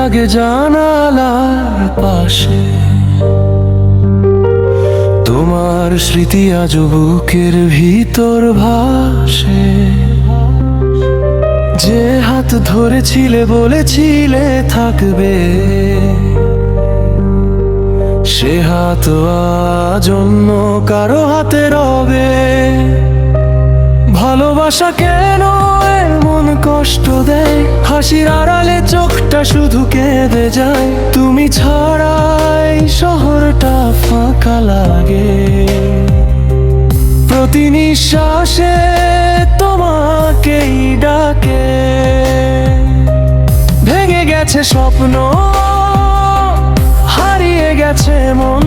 লাগে জানালার পাশে, তোমার স্মৃতি আজ বুকের ভিতর ভাসে। যে হাত ধরেছিলে বলেছিলে থাকবে, সে হাত আজ অন্য কারো হাতে রবে। ভালোবাসা কেন এমন কষ্ট দেয়, হাসির আড়ালে চোখটা শুধু কেঁদে যায়। তুমি ছাড়াই শহরটা ফাঁকা লাগে, প্রতি নিঃশ্বাসে তোমাকেই ডাকে। ভেঙে গেছে স্বপ্ন, হারিয়ে গেছে মন,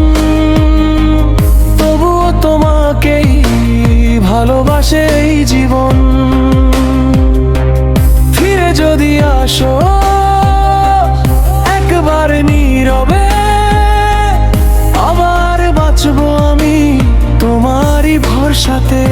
তবুও তোমাকেই ভালোবাসে এই জীবন। ফিরে যদি আসো একবার নীরবে, আবার বাঁচবো আমি তোমারই ভরসাতে।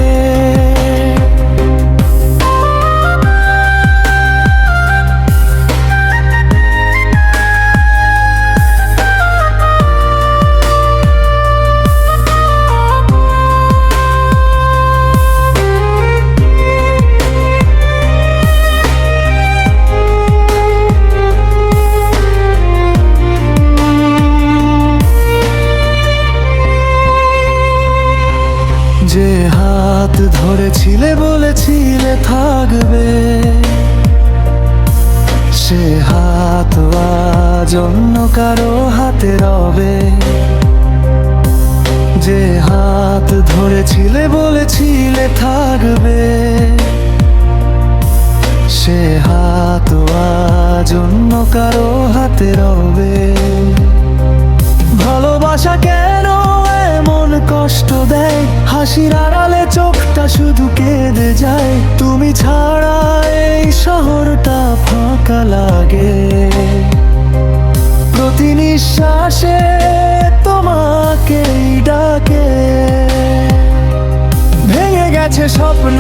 যে হাত ধরেছিলে বলেছিলে থাকবে, সে হাত আজ অন্য কারো হাতে রবে। যে হাত ধরেছিলে বলেছিলে থাকবে, সে হাত আজ অন্য কারো হাতে রবে। ভালোবাসা কেন এমন কষ্ট দেয়, হাসির আড়ালে চোখটা শুধু কেঁদে যায়। তুমি ছাড়া এই শহরটা ফাঁকা লাগে, প্রতি নিঃশ্বাসে তোমাকেই ডাকে। ভেঙে গেছে স্বপ্ন,